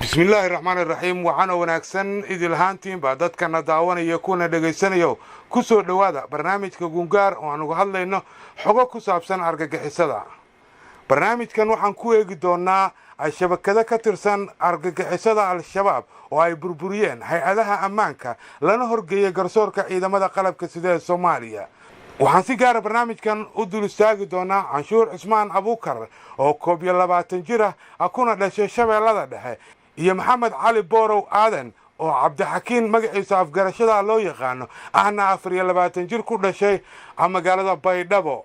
بسم الله الرحمن الرحيم وحنا وناكسن إذا هانتين بعد كنا دعوانا يكون دقيسانيو كسو دوادا برنامج كجونجار وعنو هلا إنه حقوق كسابسان أرجع حسدا برنامج كانوا حنكوي جدونا الشبكة كترسان أرجع حسدا على الشباب وهاي بربريين هاي علىها أمانك لأنه هرجية جرسور كإذا ماذا قلب كسيدة الصومالية وحنسي قارة برنامج كان أدل استاجي دونا عنشور عثمان أبوكر أو كوبي اللباتن جرة أكون دشة شبه لذا ده يا محمد علي بورو آدن أو عبد الحكيم مجلس أفجرشة الله يقانو أنا أفريا لباتن جر كل شيء أما قالوا بايدبو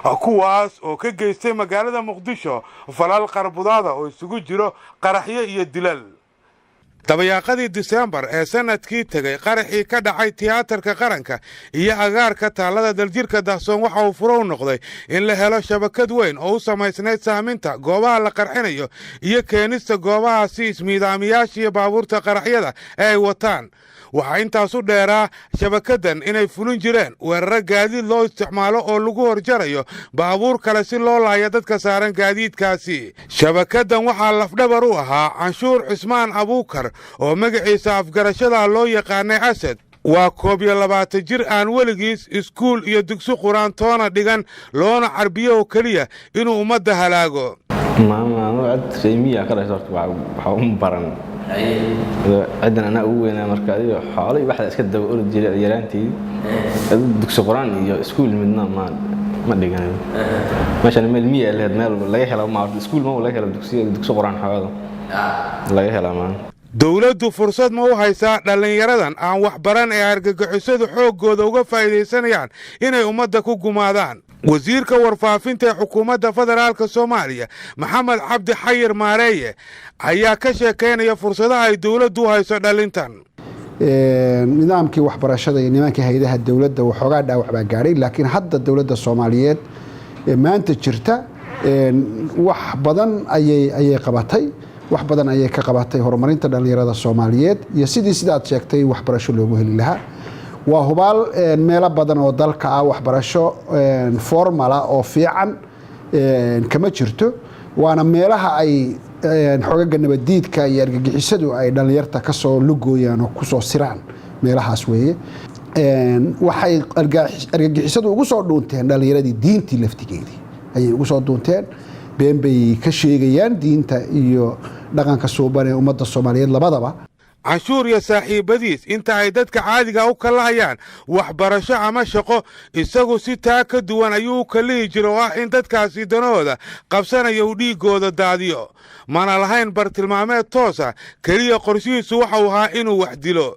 أكواس أو كجيستي مقالة مقدشة فلال قربضاضة أو يسوق جرو قرحية يدلل dabayaaqadii December ee sanadkii tagay qaraxii ka dhacay tiyaatarka qaranka iyo agaarka taalada daljirka Dahsoon waxa uu furo noqday in la helo shabakad weyn oo u samaysnayd saaminta goobaha la qarxinayo iyo keenista goobaha si ismiidaamiyaasha iyo baabuurta qaraxyada ay wataan waxa intaas u dheeraa shabakadan inay fulin jireen weerar gaadiid loo isticmaalo oo lagu horjarayo baabuur kale si loo laayo dadka saaran gaadiidkaasi shabakadan waxa lafdhabar u ahaa Canshuur Cusmaan Abuukar oo magaciisa afgarashada loo yaqaanay Asad waa koob iyo 20 jir aan weligiis iskuul iyo dugsi quraan toona dhigan loona carbiyo kaliya inuu umada halaago maama cad qiimiya kala waxa baran عندنا أنا أوينا مركزي حالي واحد أسكت دور جيرانتي دكتور قرآن يا سكول منا ما دقنا ماشي أنا مية اللي هدمال لا يحلا مع سكول ما ولا يحلا دكتور قرآن حاله لا يحلا ما dawladdu fursad ma u haysaa dhalinyaradan aan wax baran ee argagixisadu xoogooda uga faa'iideysanayaan inay ummadda ku gumaadaan wasiirka warfaafinta ee xukuumadda federaalka Soomaaliya Maxamed Cabdi Xayir Maareeye ayaa ka sheekeynaya fursadaha ay dawladdu u hayso dhalintan nidaamkii waxbarashada iyo nidaamkii hay'adaha dawladda waxoogaa dhaawac baa gaaray laakiin hadda dawladda Soomaaliyeed maanta jirta wax badan ayay qabatay wax badan ayay ka qabatay horumarinta dhalinyarada Soomaaliyeed iyo sidii aad sheegtay waxbarasho loogu heli lahaa waa hubaal meelo badan oo dalka ah waxbarasho formal oo fiican kama jirto waana meelaha ay xogaga nabadiidka iyo argagixisadu ay dhalinyarta ka soo lugooyaan oo ku soo siraan meelahaas weeye waxay argagixisadu ugu soo dhuunteen dhalinyaradii diintii laftigeedii ayay ugu soo dhuunteen been bay ka sheegayaan diinta iyo dhaqanka suuban ee ummadda Soomaaliyeed labadaba Canshuur iyo saaxiibadiis inta ay dadka caadiga u kala hayaan waxbarasho ama shaqo isagu si taa ka duwan ayuu kaliya jiro in dadkaasi danooda qabsanayo dhiigooda daadiyo mana lahayn bartilmaameed toos ah kaliya qorshihiisu waxa uu ahaa inuu wax dilo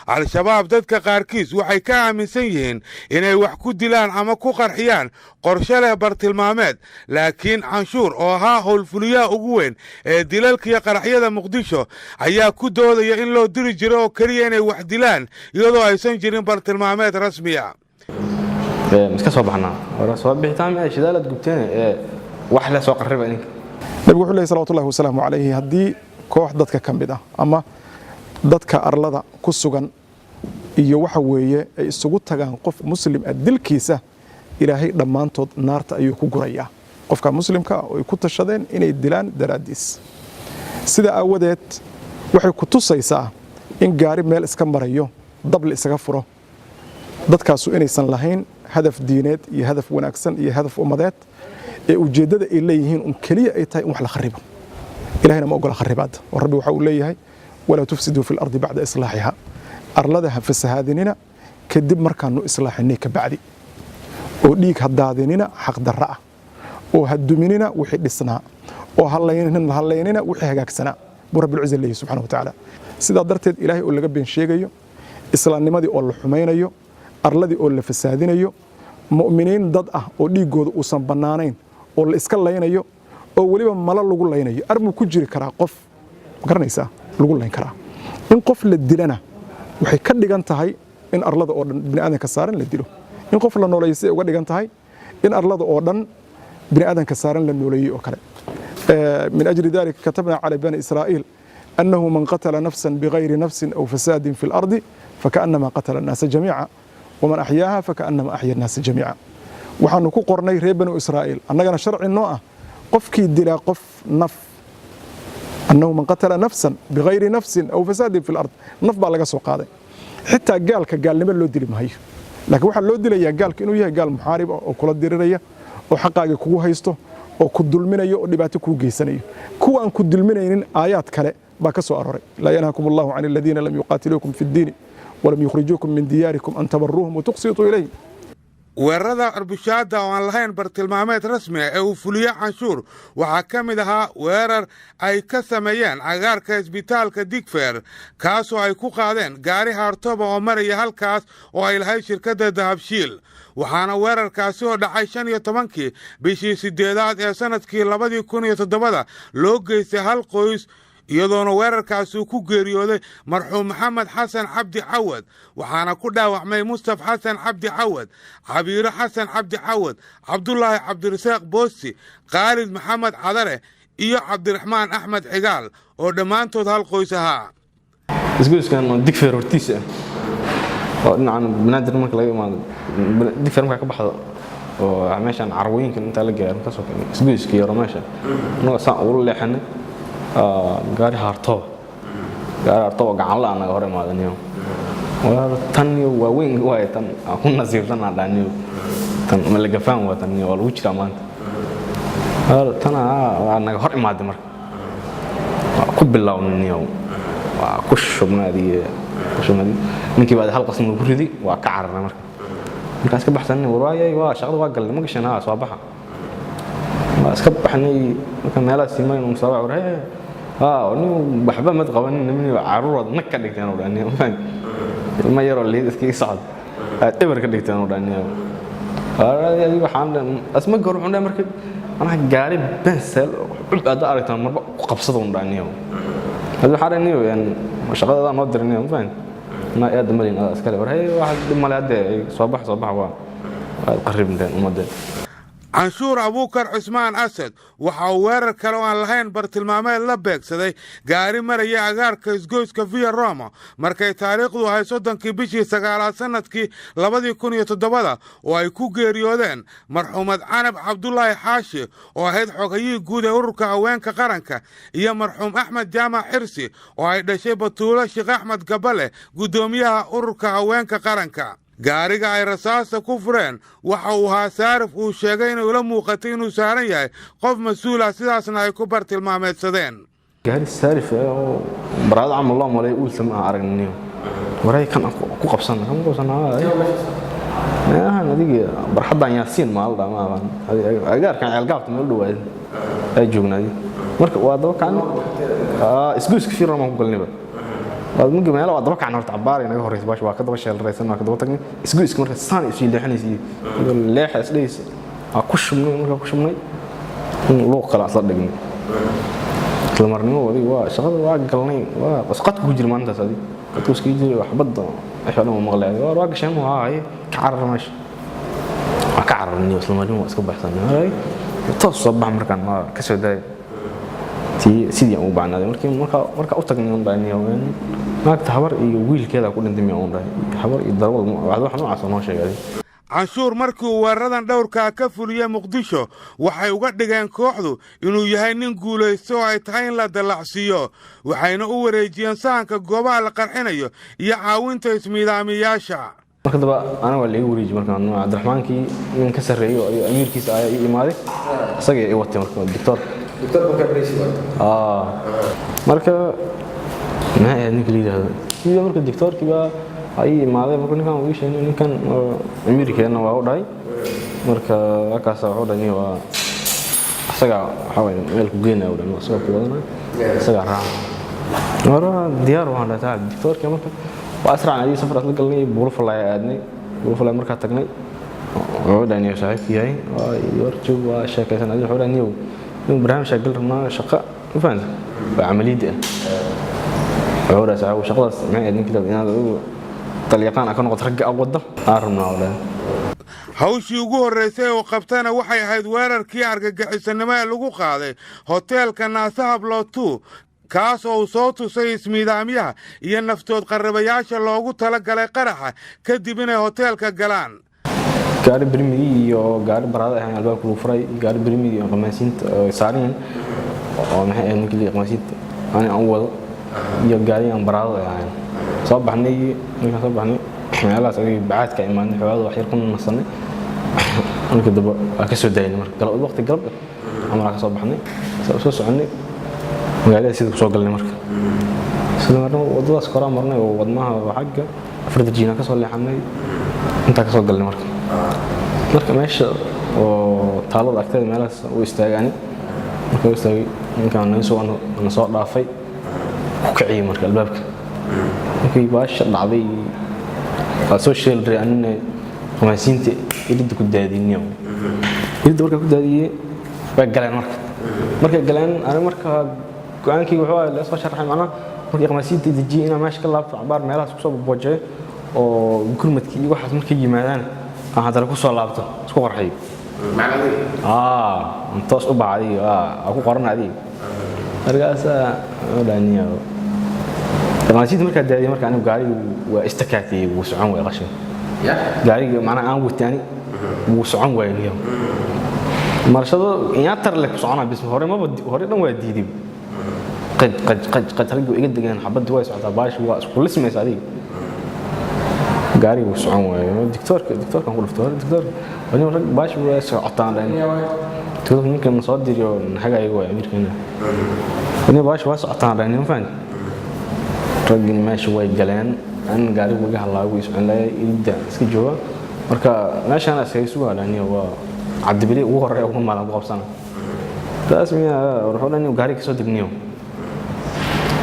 al-shabaab dadka qaarkiis waxay ka aaminsan yihiin inay wax ku dilaan ama ku qarxiyaan qorshe leh bartilmaameed laakiin Canshuur oo ahaa howlfuliyaha ugu weyn ee dilalka iyo qaraxyada Muqdisho ayaa ku doodaya in loo diri jiro oo kaliya inay wax dilaan iyadoo aysan jirin bartilmaameed rasmi ah iska soo baxnaa wara soo bixitaan ay shidaalad gubteen wax la soo qarriba inka nabigu wuxuu leeyahay sallallahu wasallam alayhi hadii koox dadka kamid ah ama dadka arlada ku sugan iyo waxa weeye ay isugu tagaan qof muslim ah dilkiisa ilaahay dhamaantood naarta ayuu ku gurayaa qofka muslimka oo ay ku tashadeen inay dilaan daraadiis sida awadeed waxay ku tusaysaa in gaari meel iska marayo dabl isaga furo dadkaas inaysan lahayn hadaf diineed iyo hadaf wanaagsan iyo hadaf umadeed ee ujeedada ay leeyihiin kaliya ay tahay wax la kharibo ilaahayna ma ogola kharibaad rabbi waxa uu leeyahay ولا تفسدوا في الأرض بعد إصلاحها أرلدها فسهادننا كدب مركانو إصلاحني كبعدي وديك هدادننا حق درعة oo haduminina wixii dhisnaa oo halaynina wixii hagaagsanaa buu rabbil ciza leeyahay subxaanahu wa tacaala sidaa darteed ilaahay oo laga been sheegayo islaamnimadii oo la xumaynayo arladii oo la fasaadinayo mu'miniin dad ah oo dhiigooda uusan bannaanayn oo la iska laynayo oo weliba malo lagu laynayo armuu ku jiri karaa qof garanaysaa lagu layn karaa in qof la dilana waxay ka dhigan tahay in arlada oo dhan bini'aadanka saaran la dilo in qof la nooleeyo siday uga dhigan tahay in arlada oo dhan bini'aadanka saaran la nooleeyey oo kale من أجل ذلك كتبنا على بني إسرائيل أنه من قتل نفسا بغير نفس أو فساد في الأرض فكأنما قتل الناس جميعا ومن أحياها فكأنما أحيا الناس جميعا وحن كو قرني ريب بني إسرائيل أننا شرع النوع قف كي دلا قف نف أنه من قتل نفسا بغير نفس أو فساد في الأرض نف بالغ سوق هذا حتى قال لمن لو دلي ما هي لكن واحد لو دلي قال إنه يا قال محارب أو كل ديرية أو حقائق كو هيستو oo ku dulminayo oo dhibaato ku geysanayo kuwa aan ku dulminaynin aayaad kale baa ka soo aroray la yanhaakum Allahu 'an alladhina lam yuqatilukum fi ad-din wa lam yukhrijukum min diyarikum an tabarruhum wa tuqsitu ilayhim weerarada arbushaada oo aan lahayn bartilmaameed rasmi ah ee uu fuliyo canshuur waxaa ka mid ahaa weerar ay ka sameeyeen cagaarka isbitaalka Digfaar kaasoo ay ku qaadeen gaari haartooba oo maraya halkaas oo ay lahayd shirkadda Dahabshiil waxaana weerarkaasi oo dhacay 15kii bishii 8aad ee sanadkii 2007 loo geystay hal qoys iyadoona weerarkaasi uu ku geeriyooday marxuum maxamed xasan cabdi cawad waxaana ku dhaawacmay mustaf xasan cabdi cawad cabiiro xasan cabdi cawad cabdulaahi cabdirasaaq boosti khaalid maxamed cadare iyo cabdiraxmaan axmed cigaal oo dhammaantood hal qoys ahaa isgoyskan Digfaar hortiisa oo dhinacan banaadir marka laga imaado Digfaar marka ka baxdo oo meeshan carwooyinka inta la gaaro ka soo keenay isgoyskii yaro meesha noo saan ugu leexanay gaari haartoob gacan la anaga hor imaadaniyo waa tan waa weyn waa tan ku nasiibsan adaniyo tan ma laga fahmo watan waa lagu jira maanta tan anaga hor imaaday marka ku bilaawniyo waa ku shubnaadii ninkii baad hal qasmo ku ridi waa ka cararnay markaas ka baxsanay waraayay waa shaqada waa galnay ma gashanaa soo baxa waa iska baxnay marka meelaha simayn uu soo waray ونيو بحبة ما تقبلني مني عروض نك كديكتان وداني ما يرى اللي إذا كي صعد تبر كديكتان وداني هذا اللي بحال أسمع قرب عندنا مركب أنا قارب بنسل قلت أدار كتان مرة قبضتهم وداني هذا حال إني يعني شغال هذا نودر إني فاهم ما يقدر ملين هذا أسكال وراي واحد ما له صباح قريب من المدة canshuur abuukar cusmaan asad waxa uu weerar kale oo aan lahayn bartilmaameed la beegsaday gaari maraya agaarka isgoyska Via Roma markay taariikhdu ahay 30kii bishii 9aad sanadkii 2007 oo ay ku geeriyoodeen marxuumad Canab Cabdullaahi Xaashi oo ahayd xogayihii guud ee ururka haweenka qaranka iyo marxuum Axmed Jaamac Xirsi oo ay dhashay Batuulo Sheekh Axmed Gabale gudoomiyaha ururka haweenka qaranka gaariga ay rasaasta ku fureen waxa uu ahaa saarif uu sheegay inuu la muuqatay inuu saaran yahay qof mas'uul ah sidaasna ay ku bartilmaameedsadeen gaari saarif oo baraad amal loo malay uu sama aragniyo waray kan ku qabsan adiga barxadan yaasiin maal dhamaan agaarkan ceelgaabta meel dhawaad ay joognaay marka waa daba kan isgoyska Via Roma ku galnayba mungkin meel waa daba kacna horta cabaar inaga horeysay baash waa ka daba sheel raysan waa ka daba tagnay isgoyska marka saan isii leexanaysay leexas leeys ku shubnay loo kala asla dhignay isla marnimo wadi waa shaqada waa galnay waa qasqad ku jir maanta saadi dadku iska jiray waxbada ashana ma maqlay waa gashan waa ay ka cararmash ka cararnay isla marnimo iska baxsanay toos sabax markaan ma ka soo daay sidii aan u baanaaday marka u tagnay on baaniyo maagta habar iyo wiilkeeda ku dhintay on dhahay habar iyo darwal wax noocaas oo noo sheegay canshuur markii uu weeraradan dhowrka ka fuliyay Muqdisho waxay uga dhigeen kooxdu inuu yahay nin guulaysto oo ay tahay in la dalacsiyo waxayna u wareejiyeen sahanka goobaha la qarxinayo iyo caawinta ismiidaamiyaasha marka daba ana waa leeyahay wareejin markaan Cabdiraxmaankii in ka sareeyo iyo amiirkiisa ay imaaday isaga ay watay marka doctor marka baraysi marka ما يعني كليده إذا مركز الدكتور كبا أي ماذا ممكن كان ويش إنه كان أمريكا أنا واحد هاي مركز أكاسا واحد إني isaga waxa weeye meel ku geenayo oo soo kuwadana isaga raaca mara diyaar waxaan dhataa doctorka marka waa asraan ay safar la galnay buulfalay aadnay buulfalay marka tagnay oo dhaaniyo saaxiib yahay oo warjo waa sheekaysan adiga xoolaaniyo inuu barnaamij shaqal rabnaa shaqo ma fahanti waa amaliyada xoolaha saaxiib shaqadaas ma aadin kida inaad taliyaqaan ka noqoto rag awada arnaa wala hawshii ugu horeysay oo qabtana waxay ahayd weerarkii argagixisanimo ee lagu qaaday hoteelka Naasaha Blootu kaas oo soo tusay ismiidaamyaha iyo naftood qarabayaasha loogu talagalay qaraxa kadib inay hoteelka galaan gaari birmidi iyo gaari baraada ah albaabka lagu furay gaari birmidi iyo qamaasiinta saarin oo maxay ahayd ninkii qamaasiinta aan wado iyo gaari aan baraada ah soo baxnay meelahaas ay bacaadka imaan xoolaha wax yar ku nasanay marka daba ka soo daayay marka waqti galab ama ka soo baxnay soo soconay magaalada sidoo soo galnay marka sidoo marna wadadaas kora marnay oo wadnaha xagga afarta jiina ka soo leexanay inta ka soo galnay marka meesha oo taalada agteeda meelahaas u istaagani marka u istaagay ninkaan aan soo dhaafay ku kiciyay marka albaabka markii baasha dhacday social reanne qamaasiinta ilid ku daadiniyo ilid warka ku daadiyay way galeen marka galeen aniga marka go'aankii wuxuu ahaa la soo sharaxay macna markii qamaasiinta dejiyay inaan meesha ka laabto cabaar meelahaas ku soo boojay oo gurmadkii iyo waxaas markii yimaadaan aan hadal ku soo laabto isku qarxay intaas u bacday ku qoranaadii argaas dhaaniyo qamaasiinta marka daadiyay marka aniga gaariga waa istakaatay wuu socon way qashin gaariga macna aan wataani wuu socon way niyo marshado inaatar leh socona bis hore dhan waa diiday qad rag iga degan xabad way socotaa baash waa isku lismaysaa adiga gaariga wuu socon way doctorkan ku dhufto doctor wani rag baash waa socotaan doctor ninkan soo diriyo hagaayo way amirkana wani baash waa socotaan ma fahmi ragin meesha way galeen aan gaariga uga halaago iscun laayay ilda iska jooga marka meeshaan asay su'aalaaniyo waa cadbili ugu horeeyo ugu maalan ku qabsana taas miya wuxuu gaariga soo degniyo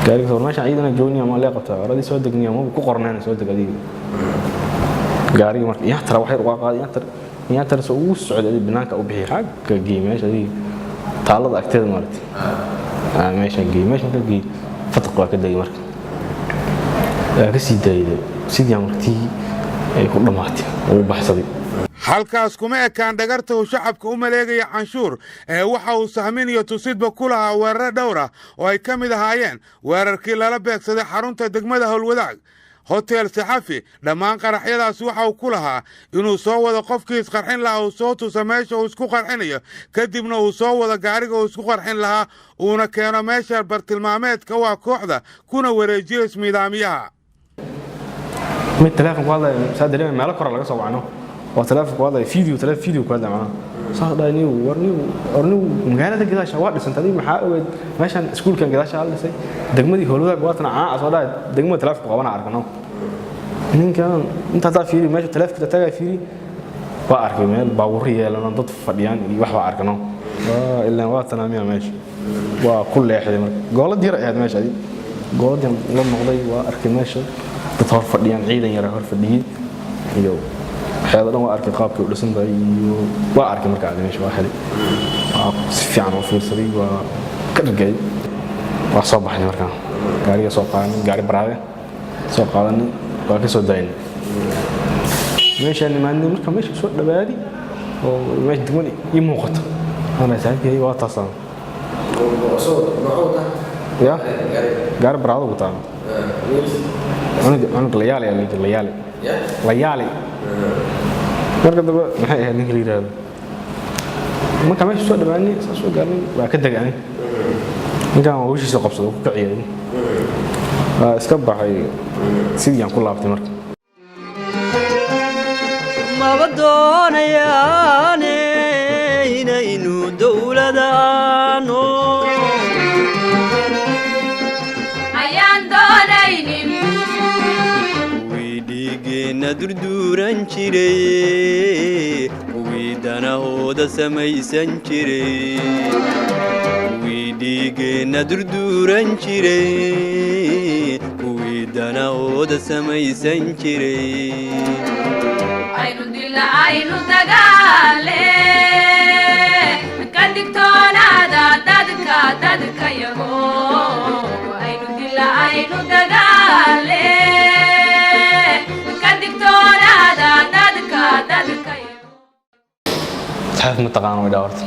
gaariga soo meesha ciidana joogniyo ma la qabtaa radii soo degniyo ma ku qornaan soo degadiyo gaariga marka yaa tara waxay uga qaadiyaan yaa tara soo ugu socday binaanka u bixi xagga geemeesha taalada agteeda marti meesha geemeesha ka geey fataq waa ka dagay marka ka sii daayay sidii martii ay ku dhamaatay oo baxsaday halkaas kuma ekaan dhagarta uu shacabka u maleegaya canshuur waxa uu sahmin iyo tusidba ku lahaa weerar dhowr ah oo ay ka mid ahaayeen weerarkii lala beegsaday xarunta degmada Howlwadaag hotel Saxafi dhammaan qaraxyadaas waxa uu ku lahaa inuu soo wado qofkii isqarxin lahaa uu soo tuso meesha uu isku qarxinayo kadibna uu soo wado gaariga uu isku qarxin lahaa uuna keeno meesha bartilmaameedka waa kooxda kuna wareejiyo ismiidaamiyaha من تلفون هذا ساد لي ما لك ولا سو عنه وتلفون هذا فيديو كذا معنا صادني ورني مغالده كذا شواad dhisantay maxaa ogeed meeshan iskuulkan gadaasha hal dhisay degmadii Howlwadaag waatana soo dhaay degmada taleefka qabana arkano ninkan inta taa fiiri meesha taleefka taga fiiri waa arkay meel baabuur yeelana dad fadhiyaan iyo wax waa arkano ilaa waatana miya meesha waa ku leexday marka goolad yar ahayd meesha gooladan la noqday waa arkay meesha dad hor fadhiyaan ciidan yar hor fadhiyay iyo xeeladana waa arkay qaabkii u dhisan bay iyo waa arkay marka meesha waa xalay si fiican oo fiirsaday waa ka dhigay waa soo baxay marka gaariga soo qaadanay gaari baraade soo qaadanay waa ka soo daynay meesha nimaanay marka meesha soo dhawaadi oo meesha degmada ii muuqato ana saaxiibkay waa taasaan ya gaari baraade ugu taan أنا ليالي marka daba maxay ahayd ninka liiraado marka meesha soo dhawaanay soo gaarnay waa ka dagay ninkan oo heshiis qabsado ku kaciyay iska baxay sidii aan ku laabtay marka ma badoonayaan inaynu dawladano durduran jiray wida danahooda samaysan jiray kuwii dhiigeenna durduuran jiray kuwii danahooda samaysan jiray aynu dilna aynu dagaale ka digtoonaada dadka yago aynu dilna aynu dagaale ka digtoonaada dadka yago saaf ma taqaan way dhawarta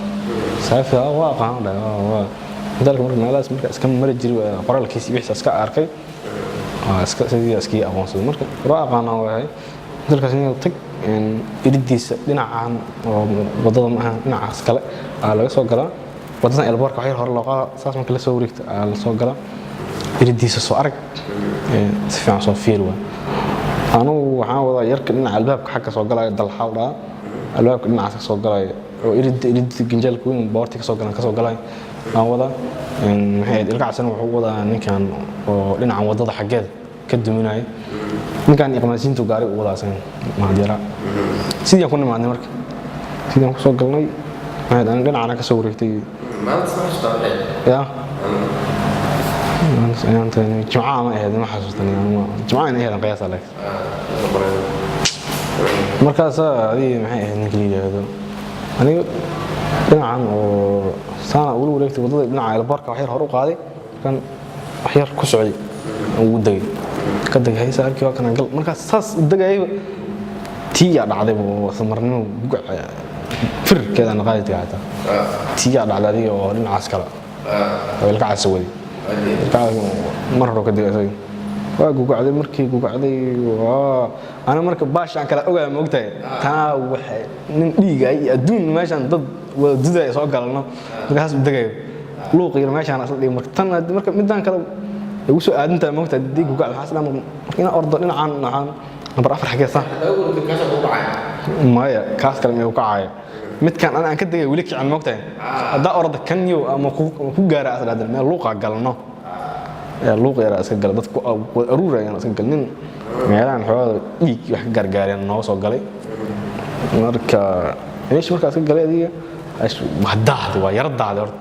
saaf waa qaan dhawa dalka marka meelaas marka iska mari jiray qoraalkiisa wixii iska arkay iska sidii iskii aqoonsaday marka waa qaan way dalkaas inuu tag iridiisa dhinacan oo wadada ma aha dhinacaas kale laga soo galaa wadadan elboorka waxay hor loo qaada saas marka la soo wareegto la soo galaa iridiisa soo arag si fiican soo fiir waa anu waxaan wadaa yarka dhinaca albaabka xagga soo galaya dalxaal dhaa albaabka dhinacaas ka soo galaya oo irid ganjeelka weyn boorti ka soo galaya aan wadaa maxay ilkaasana wuxuu wadaa ninkan oo dhinacan wadada xaggeeda ka duminaya ninkan iqmaasiintu gaari u wadaasan maadira sidii aan ku nimaadnay marka sidii aan ku soo galnay aan dhinacana ka soo wareegtay ya ayaan tahay jumcada ma ahayd ma xasuustani jumcada inay ahayd qiyaas alex markaas adii maxay ahayd ninka liidaado aniga dhinacan oo saana ugu wareegtay wadada dhinaca elbarka wax yar hor u qaaday kan wax yar ku socday ugu dagay ka dagay saarkii waa kana gal markaas saas u dagay tiya dhacday oo samarnimo firkeeda naqaayadka hata tiya dhacday oo dhinacaas kala oo ilka casaway mar hore ka dagay waa gugacday markii gugacday waa ana marka baashan kala ogaa ma ogtahay taa waxay nin dhiigay adduun meeshan dad wadada soo galno markaas u dagay luuqii meeshan asal dhig marka tan marka midaan kala ugu soo aadinta ma ogtahay dig gugacday xaas lama ina ordo dhinacan number 4 xageesa maya kaas kale ma u kacay midkan aan ka dagay wali kican ma ogtahay hada ordo kan iyo ama ku gaara asal hadal meel luuqa galno luuq yar iska gal dadku aruurayaan iska galnin meelaan xoolo dhiig wax gargaareen noo soo galay marka meesha marka iska galay adiga wadaad waa yar daad horta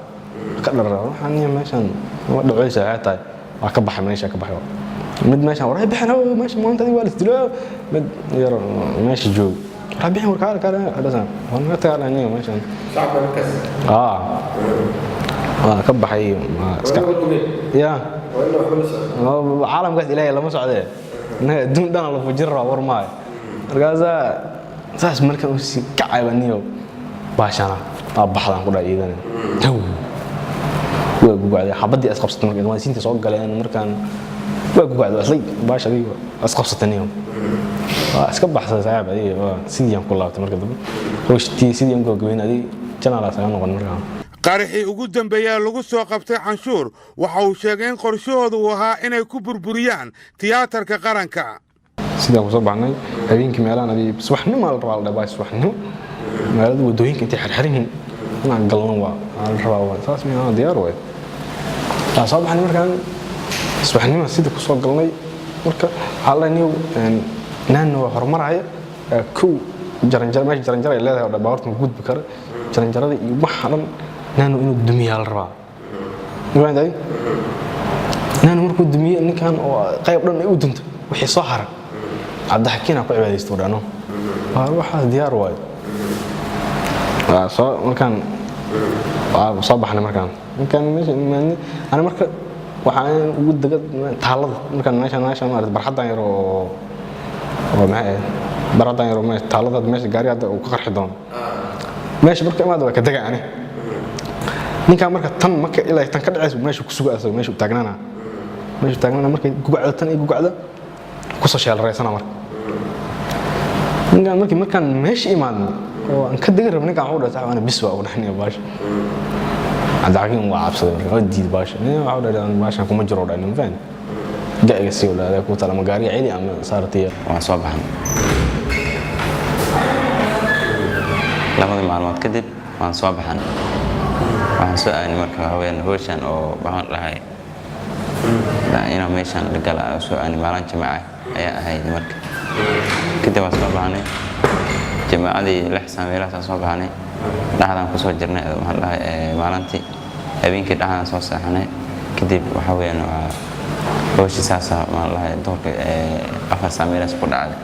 ka dharaa waxaan meeshan waa dhacaysa haatay waa ka baxay meesha ka baxay mid meeshan waray bixin oo meesha maanta waa la isdilo mid yar meesha joog waray bixin warkaar kaar hadasan waan ka tagaanay meeshan ka baxay iska ya caalamkaas ilaahay lama socdee inaga adduun dhan la fujirraa war maayo markaasaa saas markaan u sii kacaybaniyo baashana baxdaan ku dhaaiidana waa gugacday xabadii asqabsatay markaan iqmaasiinta soo galeen markaan waa gugacday aslay baashadii asqabsataniyo waa iska baxsay saaxiib adiga waa sidii aan ku laabtay marka dambe hooshtii sidii aan gogoyn adiga janaalaas aan noqon markaan qaraxii ugu dambeeyay lagu soo qabtay canshuur waxa uu sheegay in qorshahoodu uu ahaa inay ku burburiyaan tiyaatarka qaranka sidaan ku soo baxnay habeenkii meelaan adii subaxnimo la rabaa la dhabaa subaxnimo magaalada wadooyinka intay xirxirin inaan galno waa la rabaa waa saas ma diyaar way soo baxnay markaan subaxnimo sidii ku soo galnay marka xalaniyo naan waa horumaraya ku jaranjar meesha jaranjar ay leedahay oo dhabaarta gudbi kara jaranjarada iyo waxa dhan naanu inuu dumiyaa la rabaa waxaan naanu markuu dumiyo ninkan oo qayb dhan ay u dunto wixii soo haray cabdixakiina ku cibaadaysto dhano waxa diyaar waay soo markaan soo baxnay markaan meesha ana marka waxaan ugu dagad taalada markaan meesha maartay barxadan yar oo maxay barxadan yar oo meesha taalada meesha gaari hadda uu ka qarxi doono meesha marka imaad waa ka daga ani ninka marka tan marka ilaa tan ka dhacayso meesha ku sugaa asoo meesha taagnaana marka gugacda tan ay gugacda ku soo sheel reesana marka ninka markaan meesha imaadno oo aan ka daga rabnay ninka wuxuu dhahay ana bis waa u dhahnay baasha adaakin waa cabsaday marka oo diid baasha waxa uu dhahay baasha kuma jiro dhahay nin faan gaaiga sii walaada ku tala magaari cili ama saartiya waan soo baxan labada maalmood kadib waan soo baxan waxaan soo aanay marka haween hooshan oo baan lahay ina meeshan la gala soo aanay maalin jimaaca ayaa ahayd marka kadib waan soo baxnay jamaacadii 6 saac meelahaas soo baxnay dhaxdan ku soo jirnay maxaa la maalintii habeenkii dhaxdan soo saaxnay kadib waxa weeyaan hooshi saasa ma la doorka 4 saac meelahaas ku dhacday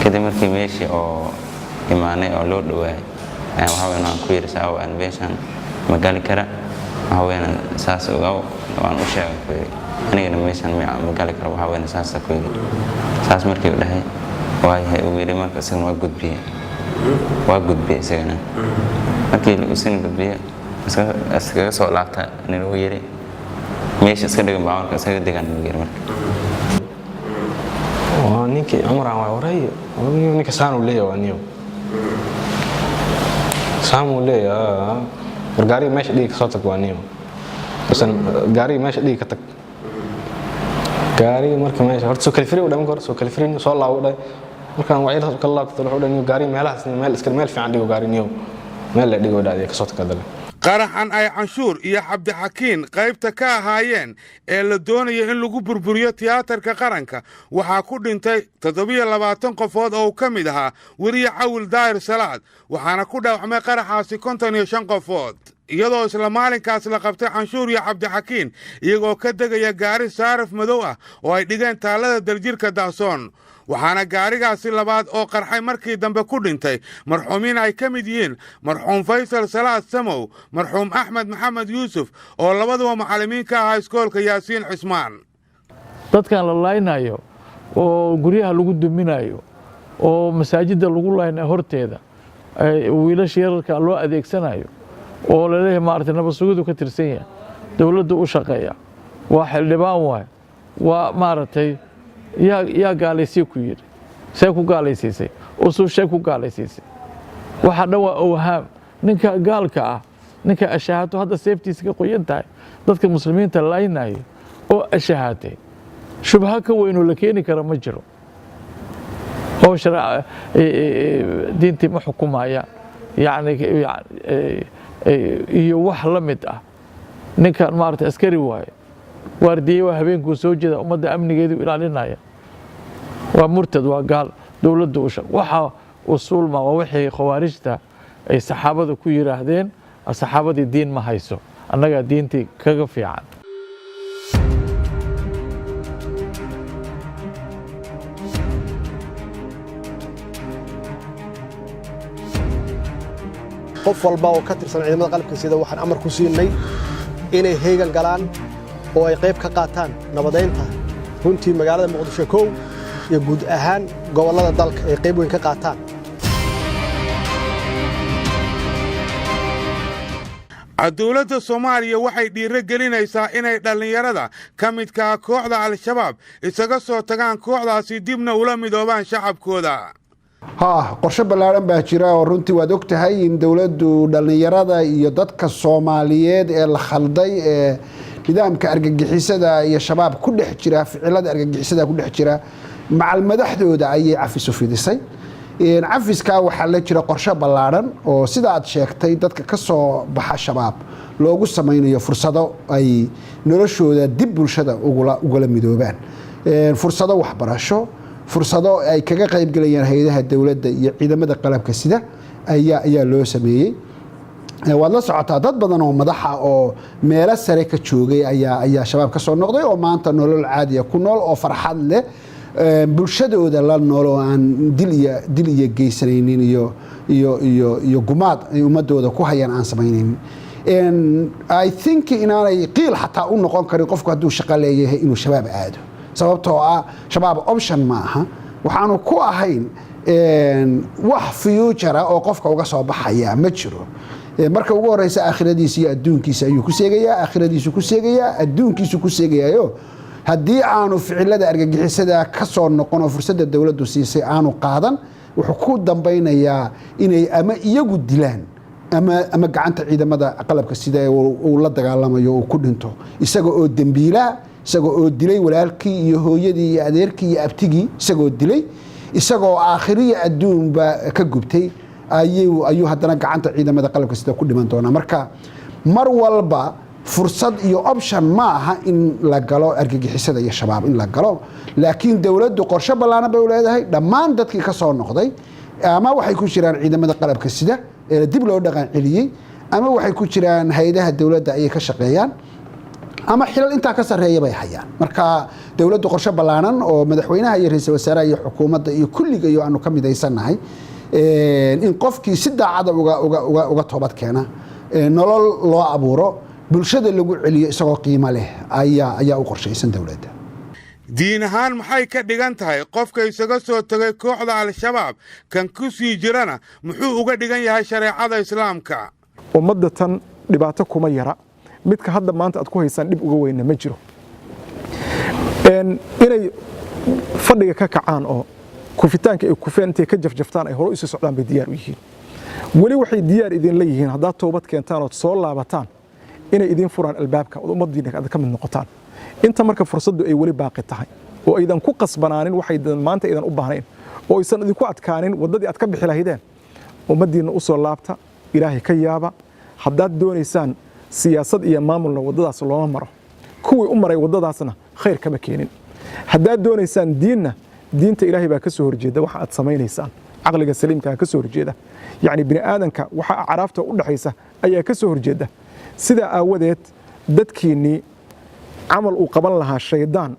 kadib markii meeshii oo imaanay oo loo dhawaay waxa weeyaan ku yirsaa oo aan meeshan magali kara waxa weeyaan saas oo waan u sheegay anigana meeshan magali kara waxa weeyaan saas ku yiri saas markii uu dhahay waayahay uu yiri marka isagana waa gudbiyay isagana markii uu isagana gudbiyay iskaga soo laabta inuu yiri meesha iska dhigan baawarka isaga degan uu yiri marka waa ninkii Umar aan waray ninka saan uu leeyahay niyo saan uu leeyahay gaari meesha dhig ka soo tag waa niyo gaari meesha dhig ka tag gaari marka meesha horta soo kalifri u dhaman karo soo kalifri soo laawday markaan wacyiga ka laabto wuxuu dhahay gaari meelahaas meel iska meel fiican dhigo gaari niyo meel la dhigo dhaadii ka soo takadale qaraxan ay canshuur iyo cabdixakiin qaybta ka ahaayeen ee la doonaya in lagu burburiyo tiyaatarka qaranka waxaa ku dhintay 27 qofood oo ka mid ahaa wariye Cawil Daahir Salaad waxaana ku dhaawacmay qaraxaasi 55 qofood iyadoo isla maalinkaas la qabtay canshuur iyo cabdixakiin iyagoo ka degaya gaari saaraf madow ah oo ay dhigeen taalada daljirka Daasoon waxaana gaarigaasi labaad oo qarxay markii dambe ku dhintay marxuumiin ay ka mid yihiin marxuum Faysal Salaad Samow marxuum Axmed Maxamed Yuusuf oo labaduba macallimiin ka ahaa iskoolka Yaasiin Cismaan dadkan la laaynayo oo guryaha lagu duminayo oo masaajidda lagu laaynayo horteeda wiilasha yararka loo adeegsanayo oo la leeyahay maartay nabadsugidu ka tirsan yahay dawladdu u shaqeeya waa xildhibaan waa maartay yaa gaalaysay ku yiri say ku gaalaysiisay oo shay ku gaalaysiisay waxa dhawaa awhaam ninka gaalka ah ninka ashahaato hadda seeftiisa ka qoyan tahay dadka muslimiinta laaynayo oo ashahaatay shubha ka weyn oo la keeni kara ma jiro oo sharci diintii ma xukumaaya yani iyo wax la mid ah ninkan maartay askari waaye waardiyay waa habeenkuu soo jeeda ummadda amnigeedu ilaalinaya waa murtad waa gaal dawladda u shaq waxa usul ma waa wixii khawaarijta ay saxaabada ku yiraahdeen saxaabadii diin ma hayso annaga diintii kaga fiican qof walba oo ka tirsan ciidamada qalabka sida waxaan amar ku siinay inay heegan galaan oo ay qayb ka qaataan nabadeynta runtii magaalada Muqdisho koow iyo guud ahaan gobolada dalka ay qayb weyn ka qaataan dowladda Soomaaliya waxay dhiirigelinaysaa inay dhalinyarada ka midka kooxda Al-Shabaab isaga soo tagaan kooxdaasi dibna ula midoobaan shacabkooda qorshe ballaaran baa jira oo runtii waad ogtahay in dawladdu dhalinyarada iyo dadka Soomaaliyeed ee la khalday ee nidaamka argagixisada iyo shabaab ku dhex jira ficilada argagixisada ku dhex jira macal madaxdooda ayay cafis u fidisay cafiska waxaa la jira qorshe ballaaran oo sida aad sheegtay dadka ka soo baxa shabaab loogu samaynayo fursado ay noloshooda dib bulshada ugula midoobaan fursado waxbarasho fursado ay kaga qayb galayaan hay'adaha dawladda iyo ciidamada qalabka sida ayaa loo sameeyay waad la socotaa dad badan oo madaxa oo meelo sare ka joogay ayaa shabaab ka soo noqday oo maanta nolol caadi ah ku nool oo farxad leh bulshadooda la nool oo aan dil iyo geysanaynin iyo gumaad ay ummadooda ku hayaan aan samaynayn I think inaanay qiil xataa u noqon karin qofku hadduu shaqo leeyahay inuu shabaab aado sababtoo ah shabaab option ma aha waxaanu ku ahayn wax future oo qofka uga soo baxaya ma jiro marka ugu horeysa aakhiradiisa iyo adduunkiisa ayuu ku seegayaa aakhiradiisu ku seegayaa adduunkiisu ku seegayayo haddii aanu ficilada argagixisada ka soo noqon oo fursadda dawladdu siisay aanu qaadan wuxuu ku dambaynayaa inay ama iyagu dilaan ama gacanta ciidamada qalabka sida uu la dagaalamayo uu ku dhinto isaga oo dembiila isaga oo dilay walaalkii iyo hooyadii iyo adeerkii iyo abtigii isagoo dilay isagoo aakhiriya adduunba ka gubtay ayuu haddana gacanta ciidamada qalabka sida ku dhiman doonaa marka mar walba fursad iyo option ma aha in la galo argagixisada iyo shabaab in la galo laakiin dawladdu qorshe ballaaran bay u leedahay dhammaan dadkii ka soo noqday ama waxay ku jiraan ciidamada qalabka sida ee dib loo dhaqan celiyey ama waxay ku jiraan hay'adaha dawladda ayay ka shaqeeyaan ama xilal intaa ka sarreeya bay hayaan marka dawladdu qorshe ballaanan oo madaxweynaha iyo ra'iisul wasaaraha iyo xukuumadda iyo kulliga iyo aanu ka midaysanahay in qofkii si daacada uga toobad keena nolol loo abuuro bulshada lagu celiyo isagoo qiimo leh ayaa u qorshaysan dawladda diin ahaan maxay ka dhigan tahay qofka isaga soo tagay kooxda al-shabaab kan ku sii jirana muxuu uga dhigan yahay shareecada islaamka ummadda tan dhibaato kuma yara midka hadda maanta aad ku haysaan dhib uga weyna ma jiro inay fadhiga ka kacaan oo kufitaanka ay kufeen intay ka jafjaftaan ay hore isu socdaan bay diyaar u yihiin weli waxay diyaar idin leeyihiin haddaad toobad keentaan ood soo laabataan inay idin furaan albaabka oo ummaddiina aad ka mid noqotaan inta marka fursaddu ay weli baaqi tahay oo aydan ku qasbanaanin waxay maanta aydan u baahnayn oo aysan idinku adkaanin waddadii aad ka bixi lahaydeen ummaddiina u soo laabta ilaahay ka yaaba haddaad doonaysaan siyaasad iyo maamulna waddadaas looma maro kuwii u maray waddadaasna khayr kama keenin haddaad doonaysaan diinta ilaahay baa ka soo horjeeda waxa aad samaynaysaan caqliga saliimka ka soo horjeeda yacni bini aadanka waxa acraafta u dhaxaysa ayaa ka soo horjeeda sidaa aawadeed dadkiinnii camal uu qaban lahaa shaydaan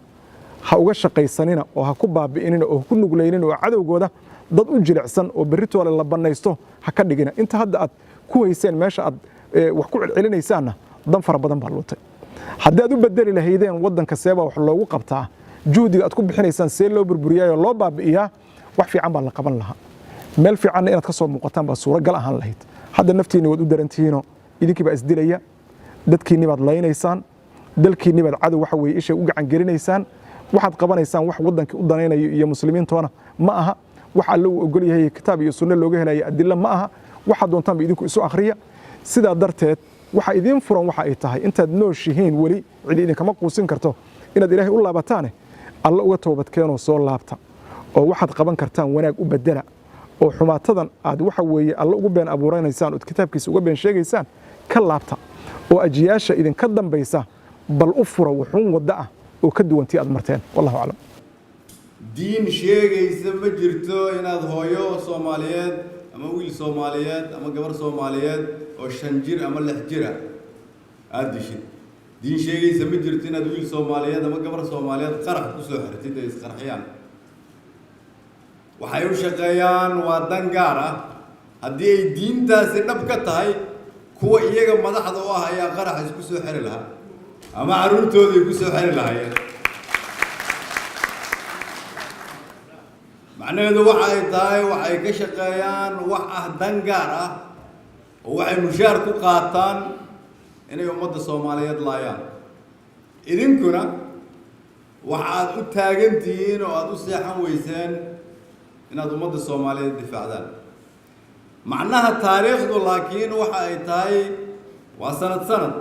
ha uga shaqaysanina oo ha ku baabi'inina oo ha ku nuglaynina oo cadowgooda dad u jilicsan oo berritoole la bannaysto ha ka dhigina inta hadda aad ku hayseen meesha aad wax ku celcelinaysaanna dan fara badan baa luutay haddii aad u bedeli lahaydeen waddanka seebaa wax loogu qabtaa juhdiga aad ku bixinaysaan see loo burburiyaayoo loo baabi'iyaa wax fiican baa la qaban lahaa meel fiicanna inaad ka soo muuqataan baa suuragal ahaan lahayd hadda naftiinni waad u darantihiinoo idinkii baa isdilaya dadkiinni baad laynaysaan dalkiinni baad cadow waxa weeye ishay u gacan gelinaysaan waxaad qabanaysaan wax waddankii u danaynayo iyo muslimiintoona ma aha wax alle uu ogol yahay kitaab iyo sunno looga helayo adilla ma aha waxaad doontaanba idinku isu akhriya sidaa darteed waxa idiin furan waxa ay tahay intaad nooshihiin weli cidi idinkama quusin karto inaad ilaahay u laabataane alla uga toobadkeenoo soo laabta oo waxaad qaban kartaan wanaag u bedela oo xumaatadan aad waxa weeye alla ugu been abuuranaysaan ood kitaabkiisa uga been sheegaysaan ka laabta oo ajiyaasha idinka dambaysa bal u fura wuxuun wadda ah oo ka duwantii aad marteen wallahu aclam diin sheegaysa ma jirto inaad hooyo Soomaaliyeed ama wiil Soomaaliyeed ama gabar Soomaaliyeed oo 5 jir ama 6 jir aad dishid diin sheegaysa ma jirto inaad wiil Soomaaliyeed ama gabar Soomaaliyeed qarax ku soo xirtid ay isqarxiyaan waxay u shaqeeyaan waa dan gaar ah haddii ay diintaasi dhab ka tahay kuwa iyaga madaxda u ah ayaa qarax isku soo xiri lahaa ama caruurtooda ay ku soo xiri lahaayeen macnaheedu waxa ay tahay waxay ka shaqeeyaan wax ah dan gaar ah oo waxay mushaar ku qaataan inay ummadda Soomaaliyeed laayaan idinkuna waxaad u taagan tihiin oo aad u seexan weyseen inaad ummadda Soomaaliyeed difaacdaan macnaha taariikhdu laakiin waxa ay tahay waa sanad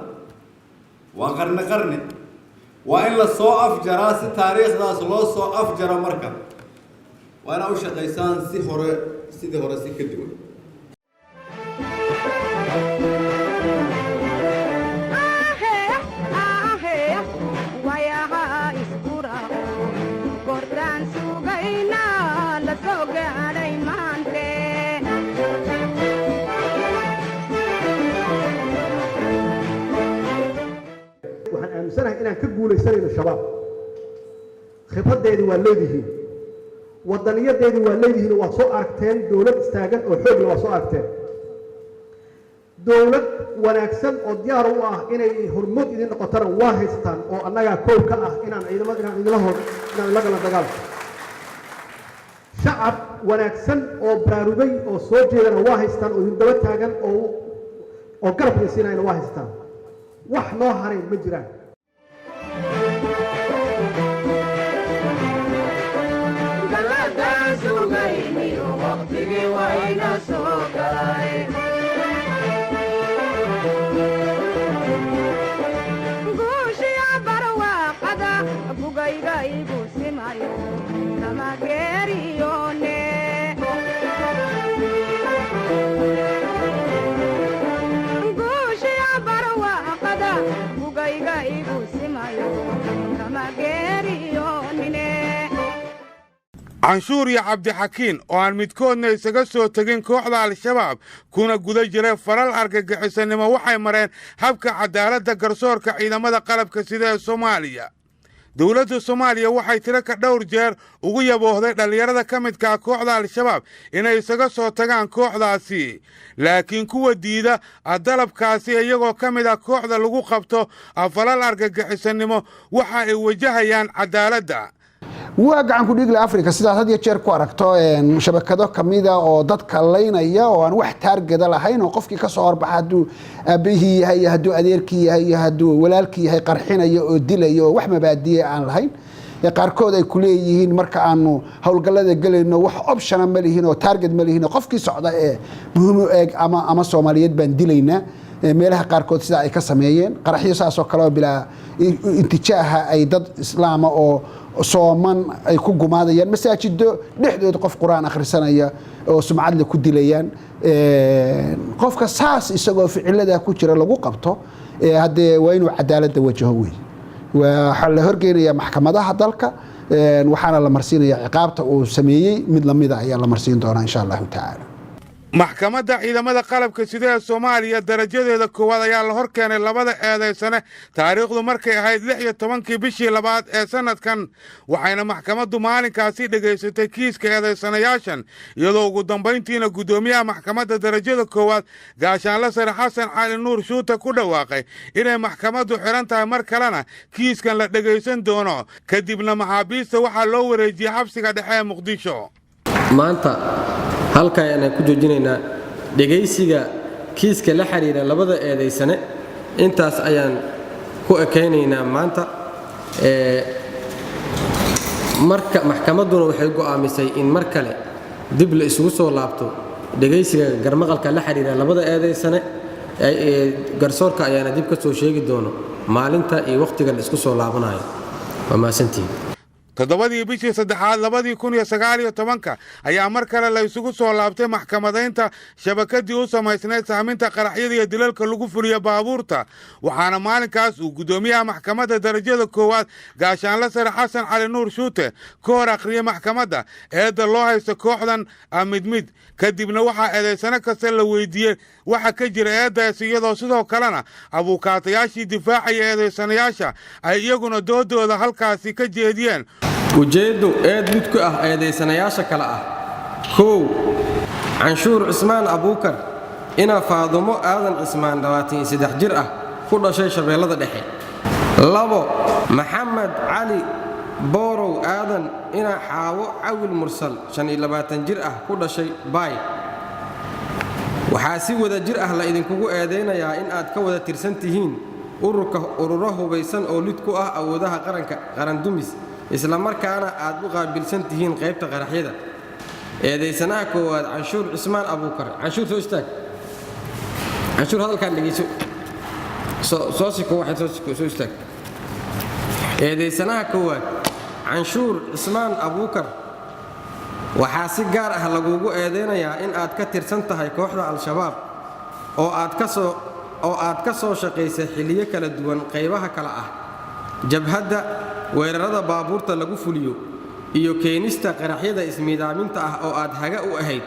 waa qarni waa in la soo afjaraa si taariikhdaas loo soo afjaro marka waa inaad u shaqaysaan sidii hore si ka duwan waxaan aaminsanahay inaan ka guulaysanayno shabaab khibradeedu waa leedihiin wadaniyadeedu waa leedihiin waad soo aragteen dowlad istaagan oo xoog leh waa soo aragteen dowlad wanaagsan oo diyaar u ah inay hormood idin noqotana waa haystaan oo annagaa koow ka ah inaan la gala dagaalka shacab wanaagsan oo baraarugay oo soo jeedana waa haystaan oo idin daba taagan oo garab siinayna waa haystaan wax noo haray ma jiraan Bugayga canshuur iyo cabdixakiin oo aan midkoodna isaga soo tegin kooxda al-shabaab kuna guda jiray falal argagixisanimo waxay mareen habka cadaaladda garsoorka ciidamada qalabka sida ee soomaaliya dowladda soomaaliya waxay tiro ka dhowr jeer ugu yaboohday dhallinyarada ka midkaa kooxda al-shabaab inay isaga soo tagaan kooxdaasi laakiin kuwa diida dalabkaasi iyagoo ka mid ah kooxda lagu qabto falal argagixisanimo waxa ay wajahayaan cadaaladda waa gacan ku dhiigla Afrika sidaas had iyo jeer ku aragto shabakado kamida oo dadka leynaya oo aan wax taargada lahayn oo qofkii ka soo horbaxa haduu aabihii yahay haduu adeerkii yahay haduu walaalkii yahay qarxinayo oo dilayo wax mabaadiye aan lahayn qaarkood ay ku leeyihiin marka aanu hawlgallada galayno wax option ma lihiin oo target ma lihiin qofkii socda ee muhiim u eeg ama Soomaaliyeed baan dilayna meelaha qaarkood sida ay ka sameeyeen qaraxyo saas oo kale bila intijaaha ay dad islaam oo sooman ay ku gumaadayaan masaajido dhexdooda qof quraan akhrisanaya oo sumcad la ku dilayaan qofka saas isagoo ficilada ku jira lagu qabto hadee waa inuu cadaaladda wajaho weey waxa la horgeynaya maxkamadaha dalka waxaana la marsiinaya ciqaabta uu sameeyay mid lamid ah ayaa la marsiin doonaa insha Allah ta'ala maxkamadda ciidamada qalabka sida ee Soomaaliya darajadeeda koowaad ayaa la hor keenay labada eedeysane taariikhdu markay ahayd 16 bishii labaad ee sanadkan waxayna maxkamaddu maalinkaasi dhageysatay kiiska eedeysanayaashan iyadoo ugu dambeyntiina gudoomiyaha maxkamadda darajada koowaad gaashaanle sare Xasan Cali Nuur Shuuta ku dhawaaqay inay maxkamaddu xiran tahay mar kalena kiiskan la dhageysan doono kadibna maxaabiista waxaa loo wareejiyay xabsiga dhexe ee Muqdisho maanta halka ayaan ku joojinaynaa dhageysiga kiiska la xiriira labada eedeysane intaas ayaan ku ekeynaynaa maanta marka maxkamaduna waxay go'aamisay in mar kale dib la isugu soo laabto dhageysiga garmaqalka la xiriira labada eedeysane garsoorka ayaana dib ka soo sheegi doono maalinta iyo waqtiga la isku soo laabanayo waa maasantii todobadii bishii saddexaad 2019 ayaa mar kale la isugu soo laabtay maxkamadaynta shabakadii u samaysnayd saaminta qaraxyada iyo dilalka lagu fuliyo baabuurta waxaana maalinkaas uu gudoomiyaha maxkamadda darajada koowaad gaashaanle sare Xasan Cali Nuur Shuute ka hor akhriyay maxkamadda eedda loo haysto kooxdan mid kadibna waxaa eedeysane kasta la weydiiyey waxa ka jira eeddaasi iyadoo sidoo kalena abuukaatayaashii difaacaya eedeysanayaasha ay iyaguna doodooda halkaasi ka jeediyeen ujeedu eed mid ku ah eedeysanayaasha kala ah kow canshuur Cismaan Abuukar ina Faadumo Aadan Cismaan 23 jir ah ku dhashay Shabeellada Dhexe labo Maxamed Cali Boorow Aadan ina Xaawo Cawil Mursal 25 jir ah ku dhashay Baay waxaa si wada jir ah la idinkugu eedeynayaa in aad ka wada tirsan tihiin ururo hubaysan oo lid ku ah awoodaha qaran dumis isla markaana aad u qaabilsan tihiin qaybta qaraxyada eedeysanaha koowaad canshuur Cismaan Abuukar canshuur soo istaag canshuur hadalkan dhageyso soo siko waxa soo istaag eedeysanaha koowaad canshuur Cismaan Abuukar waxaa si gaar ah lagugu eedeynayaa in aad ka tirsan tahay kooxda al-shabaab oo aad ka soo shaqaysay xilliyo kala duwan qaybaha kala ah jabhadda weerarada baabuurta lagu fuliyo iyo keenista qaraxyada ismiidaaminta ah oo aad haga u ahayd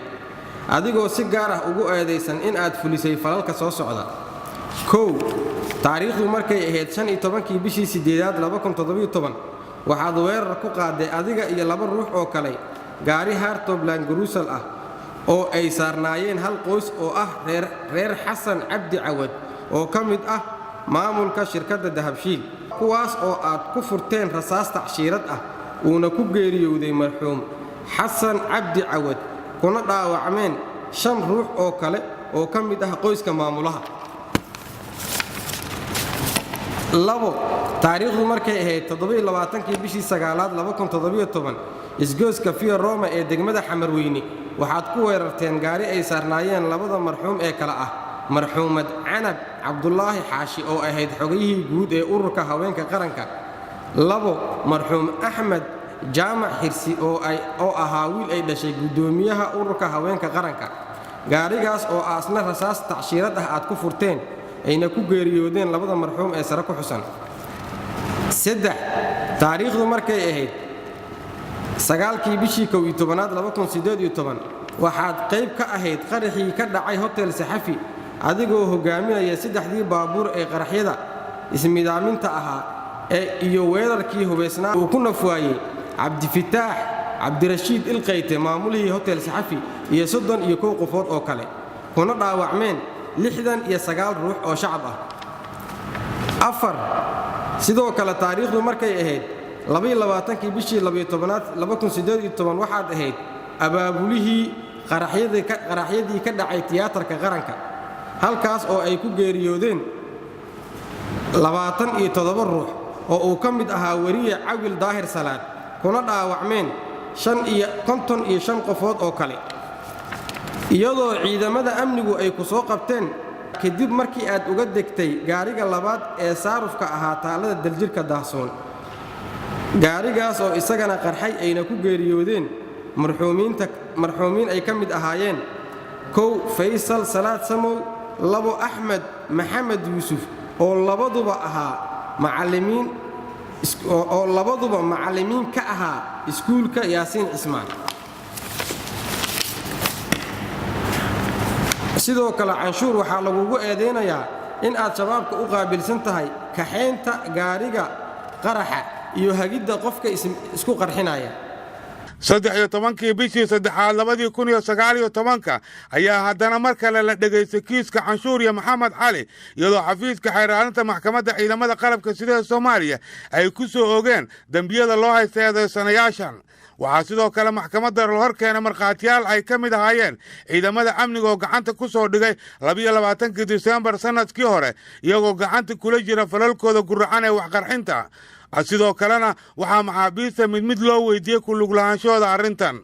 adigoo si gaar ah ugu eedeysan in aad fulisay falalka soo socda kow taariikhdu markay ahayd 15 bishii 8 2017 waxaad weerar ku qaaday adiga iyo laba ruux oo kale gaari Hartobland Garusal ah oo ay saarnaayeen hal qoys oo ah reer Xasan Cabdi Cawad oo ka mid ah maamulka shirkadda Dahabshiil kuwaas oo aad ku furteen rasaas tacshiirad ah uuna ku geeriyooday marxuum Xasan Cabdi Cawad kuna dhaawacmeen 5 ruux oo kale oo ka mid ah qoyska maamulaha labo taariikhdu markay ahayd 27 bishii 9 2017 isgooska Via Roma ee degmada Xamarweyne waxaad ku weerarteen gaari ay saarnaayeen labada marxuum ee kala ah marxuumad Canab Cabdullaahi Xaashi oo ahayd xogayihii guud ee ururka haweenka qaranka labo marxuum Axmed Jaamac Xirsi oo ahaa wiil ay dhashay gudoomiyaha ururka haweenka qaranka gaarigaas oo aasna rasaas tacshiirad ah aad ku furteen ayna ku geeriyoodeen labada marxuum ee sare ku xusan saddex taariikhdu markay ahayd sagaalkii bishii 11aad waxaad qayb ka ahayd qaraxii ka dhacay hotel saxafi adigoo hogaaminaya saddexdii baabuur ee qaraxyada ismidaaminta ahaa iyo weerarkii hubaysnaa uu ku nafwaayey cabdifitaax cabdirashiid ilqayte maamulihii hotel saxafi iyo 31 qofood oo kale kuna dhaawacmeen 69 ruux oo shacab ah. afar sidoo kale taariikhdu markay ahayd 22 bishii 12 waxaad ahayd abaabulihii qaraxyadii ka dhacay tiyaatarka qaranka halkaas oo ay ku geeriyoodeen 27 ruux oo uu ka mid ahaa wariye Cawil Daahir Salaad kuna dhaawacmeen 55 qofood oo kale iyadoo ciidamada amnigu ay ku soo qabteen kadib markii aad uga degtay gaariga labaad ee saarufka ahaa taalada daljirka daahsoon gaarigaas oo isagana qarxay ayna ku geeriyoodeen marxuumiin ay ka mid ahaayeen 1 Faysal Salaad Samow 2 Axmed Maxamed Yuusuf oo labaduba macallimiin ka ahaa iskuulka Yaasiin Cismaan. sidoo kale canshuur waxaa lagugu eedeynayaa in aad shabaabka u qaabilsan tahay kaxeynta gaariga qaraxa iyo hagidda qofka isku qarxinaya. 13 bishii 3 2019 ayaa haddana mar kale la dhegaystay kiiska canshuur iyo maxamed cali iyadoo xafiiska xeeraarinta maxkamadda ciidamada qalabka sida Soomaaliya ay ku soo oogeen dambiyada loo haystay eedeysanayaashan. waxaa sidoo kale maxkamadda la hor keenay markhaatiyaal ay ka mid ahaayeen ciidamada amniga oo gacanta ku soo dhigay 22 Diseembar sanadkii hore iyagoo gacanta kula jira falalkooda guracan ee waxqarxinta. sidoo kalena waxaa maxaabiista mid loo weydiiyey ku lug lahaanshooda arrintan.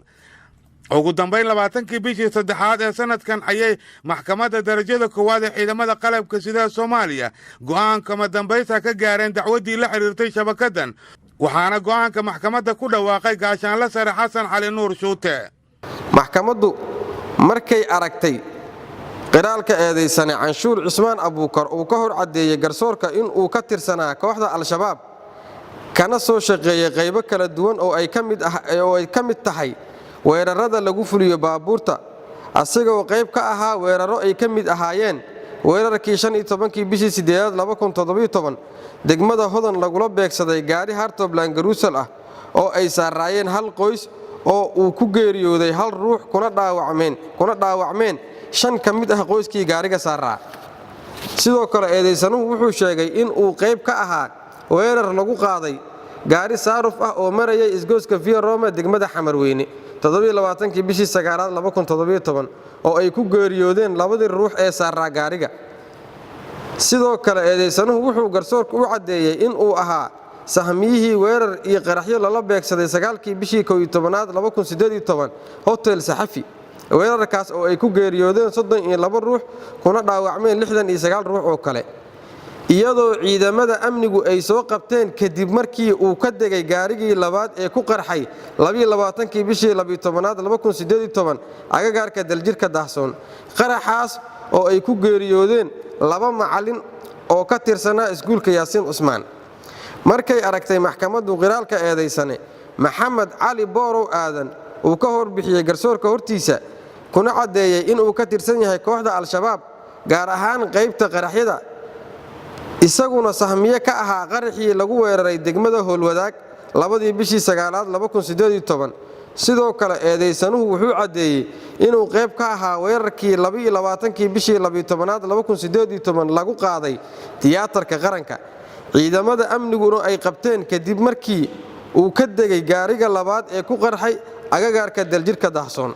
ugu dambayn 20 bishii 3 ee sanadkan ayay maxkamadda darajada koowaad ee ciidamada qalabka sida Soomaaliya go'aanka madambaysta ka gaareen dacwadii la xiriirtay shabakadan waxaana go'aanka maxkamadda ku dhawaaqay gaashaanle sare Xasan Cali Nuur Shuute. maxkamaddu markay aragtay qiraalka eedeysane canshuur Cismaan Abuukar uu ka hor cadeeyay garsoorka in uu ka tirsanaa kooxda al-shabaab kana soo shaqeeyay qaybo kala duwan oo ay ka mid tahay weerarada lagu fuliyo baabuurta asagoo qayb ka ahaa weeraro ay ka mid ahaayeen weerarkii 15 bishii 8 2017 degmada Hodan lagula beegsaday gaari Hartobland Garuusal ah oo ay saaraayeen hal qoys oo uu ku geeriyooday hal ruux kuna dhaawacmeen 5 ka mid ah qoyskii gaariga saaraa. sidoo kale eedeysanuhu wuxuu sheegay in uu qayb ka ahaa weerar lagu qaaday gaari saaruf ah oo marayay isgooska Via Roma degmada Xamarweyne 27 bishii 9 2017 oo ay ku geeriyoodeen labadii ruux ee saaraa gaariga. sidoo kale eedeysanuhu wuxuu garsoorka u cadeeyay in uu ahaa sahmiyihii weerar iyo qaraxyo lala beegsaday 9 bishii 11 2018 hotel Saxafi weerarkaas oo ay ku geeriyoodeen 32 ruux kuna dhaawacmeen 69 ruux oo kale iyadoo ciidamada amnigu ay soo qabteen kadib markii uu ka degay gaarigii labaad ee ku qarxay 22 bishii 12 2018 agagaarka daljirka daahsoon qaraxaas oo ay ku geeriyoodeen 2 macallin oo ka tirsanaa iskuulka Yaasiin Cismaan. markay aragtay maxkamaddu qiraalka eedeysane Maxamed Cali Boorow Aadan uu ka hor bixiyay garsoorka hortiisa kuna cadeeyay in uu ka tirsan yahay kooxda al-shabaab gaar ahaan qaybta qaraxyada isaguna sahmiye ka ahaa qaraxii lagu weeraray degmada Howlwadaag 2 bishii 9 2018 sidoo kale eedeysanuhu wuxuu cadeeyay inuu qayb ka ahaa weerarkii 22 bishii 12 2018 lagu qaaday tiyaatarka qaranka ciidamada amniguna ay qabteen kadib markii uu ka degay gaariga labaad ee ku qarxay agagaarka daljirka daahsoon.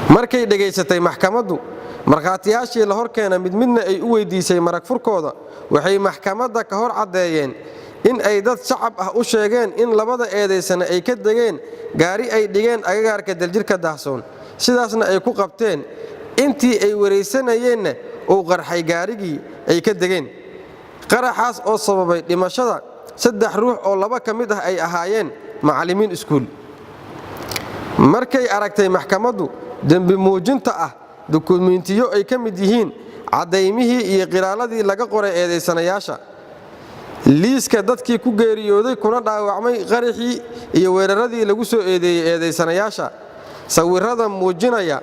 markay dhageysatay maxkamaddu markhaatiyaashii la hor keenay midna ay u weydiisay marag furkooda waxay maxkamadda ka hor cadeeyeen in ay dad shacab ah u sheegeen in labada eedeysane ay ka degeen gaari ay dhigeen agagaarka daljirka daahsoon sidaasna ay ku qabteen intii ay wareysanayeenna uu qarxay gaarigii ay ka degeen qaraxaas oo sababay dhimashada 3 ruux oo 2 ka mid ah ay ahaayeen macallimiin iskuul. markay aragtay maxkamaddu dambi muujinta ah dukumiintiyo ay ka mid yihiin cadaymihii iyo qiraaladii laga qoray eedeysanayaasha liiska dadkii ku geeriyooday kuna dhaawacmay qaraxii iyo weeraradii lagu soo eedeeyey eedaysanayaasha sawirrada muujinaya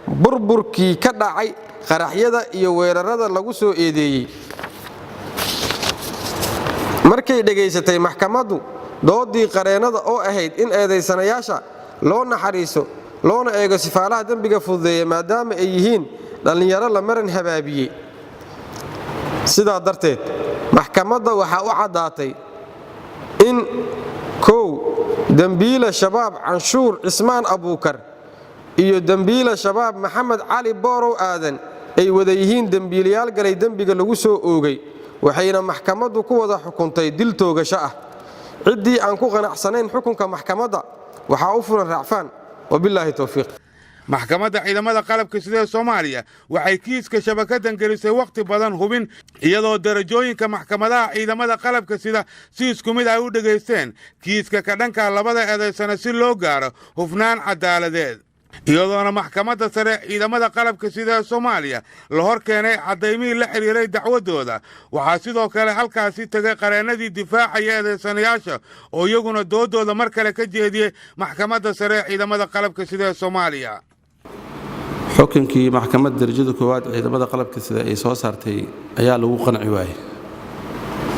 burburkii ka dhacay qaraxyada iyo weerarada lagu soo eedeeyey. markay dhegaysatay maxkamaddu doodii qareennada oo ahayd in eedaysanayaasha loo naxariiso loona eego sifaalaha dembiga fududeeya maadaama ay yihiin dhallinyaro la maran habaabiyey, sidaa darteed maxkamadda waxaa u caddaatay in dembiile shabaab canshuur cismaan abuukar iyo dembiile shabaab maxamed cali boorow aadan ay wada yihiin dembiilayaal galay dembiga lagu soo oogay, waxayna maxkamaddu ku wada xukuntay dil toogasho ah. ciddii aan ku qanacsanayn xukunka maxkamadda waxaa u furan raacfaan. wabilaahi towfiiq. maxkamadda ciidamada qalabka sida Soomaaliya waxay kiiska shabakadan gelisay waqti badan hubin iyadoo darajooyinka maxkamadaha ciidamada qalabka sida si isku mid ay u dhageysteen kiiska ka dhanka labada eedaysana si loo gaaro hufnaan cadaaladeed, iyadoona maxkamadda sare ciidamada qalabka sida Soomaaliya la hor keenay cadaymihii la xiriiray dacwadooda. waxaa sidoo kale halkaasi tagay qareennadii difaacaya eedaysanayaasha oo iyaguna doodooda mar kale ka jeediyey maxkamadda sare ciidamada qalabka sida Soomaaliya. xukunkii maxkamadda darajada koowaad ciidamada qalabka sida ay soo saartay ayaa lagu qanci waayey,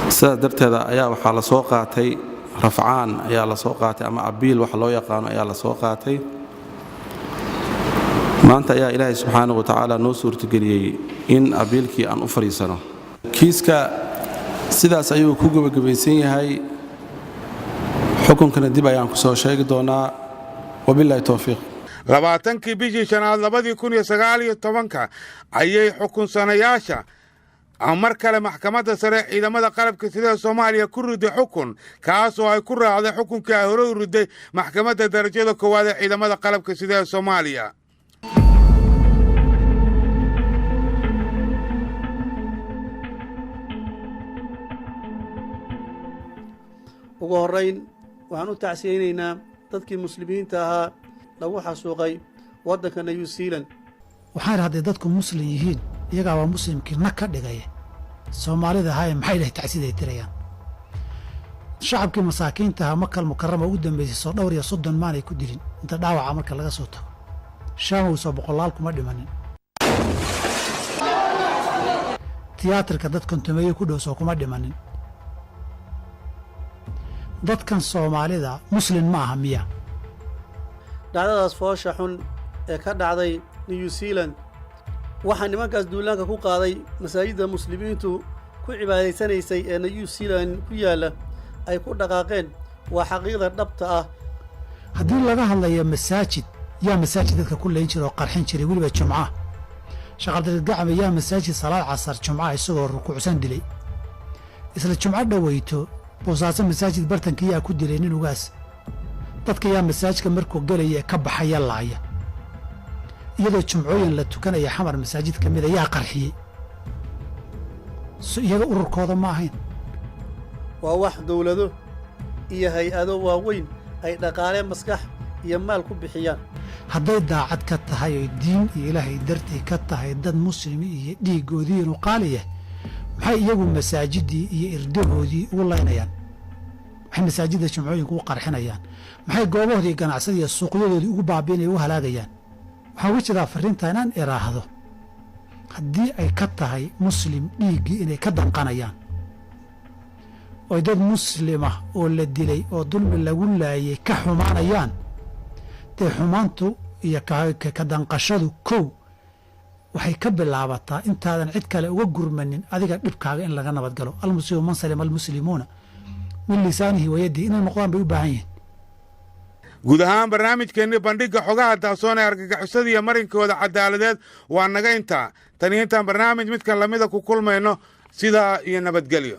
sidaas darteeda ayaa waxaa la soo qaatay rafcaan ayaa la soo qaatay ama abiil wax loo yaqaano ayaa la soo qaatay. maanta ayaa ilaahay subxaanahu wa tacaala noo suurtageliyey in abiilkii aan u fadhiisano. kiiska sidaas ayuu ku gebagabaysan yahay, xukunkana dib ayaan ku soo sheegi doonaa. wabilaahi towfiiq. 20 bishii shanaad 2019 ayay xukunsanayaasha mar kale maxkamadda sare ciidamada qalabka sida Soomaaliya ku riday xukun kaas oo ay ku raacday xukunkii ay hore u riday maxkamadda darajada koowaad ee ciidamada qalabka sida Soomaaliya. ugu horeyn waxaan u tacsiyeynaynaa dadkii muslimiinta ahaa lagu xasuuqay waddanka New Zealand. waxaan hadday dadku muslim yihiin iyagaa waa muslimkii na ka dhigaya Soomaalida ahaa maxay dhahay tacsiday tirayaan. shacabkii masaakiinta ahaa Makal Mukarrama ugu dambeysay soo dhowr iyo 30 maalay ku dilin inta dhaawaca marka laga soo tago. Shaam soo boqolaal kuma dhimanin. tiyaatarka dadka tumeeyo ku dhow soo kuma dhimanin. dadkan Soomaalida muslim ma aha miya. dhacdadaas foosha xun ee ka dhacday New Zealand waxaa nimankaas duulaanka ku qaaday masaajidda muslimiintu ku cibaadaysanaysay ee New Zealand ku yaala ay ku dhaqaaqeen waa xaqiiqda dhabta ah. haddii laga hadlayo masaajid yaa masaajid dadka ku leeyin jiro qarxin jiray waliba Jumcaha shaqada gacmo yaa masaajid salaad casar Jumcaha isagoo rukuucsan dilay isla Jumca dhaweyto boosaaso masaajid bartankii yaa ku dilay nin ugaas dadka yaa masaajidka markuu galaya ka baxaya laaya iyadoo jumcooyin la tukanaya xamar masaajid kamid ayaa qarxiyay iyaga ururkooda ma ahayn. waa wax dawlado iyo hay-ado waaweyn ay dhaqaale maskax iyo maal ku bixiyaan. hadday daacad ka tahay oo diin iyo ilaahay dartii ka tahay dad muslimi iyo dhiigoodii inuu qaaliya maxay iyagu masaajidii iyo irdahoodii u laynayaan maxay masaajidda jumcooyinku u qarxinayaan maxay goobahoodii ganacsiga iyo suuqyadoodii ugu baabiinay u halaagayaan. waxaan uga jeedaa farriinta inaan iraahdo haddii ay ka tahay muslim dhiiggii inay ka danqanayaan oo dad muslimah oo la dilay oo dulmi lagu laayay ka xumaanayaan dee xumaantu iyo ka danqashadu kow waxay ka bilaabataa intaadan cid kale uga gurmanin adiga dhibkaaga in laga nabadgalo. almuslimu man salima almuslimuuna min lisaanihi wayadihi inay noqdaan bay u baahan yihiin. guud ahaan barnaamijkeenni bandhigga xogaha daasoon ee argagixisada iyo marinkooda cadaaladeed waa naga intaa tan iyo intaan barnaamij midkan lamida ku kulmayno sidaa iyo nabadgelyo.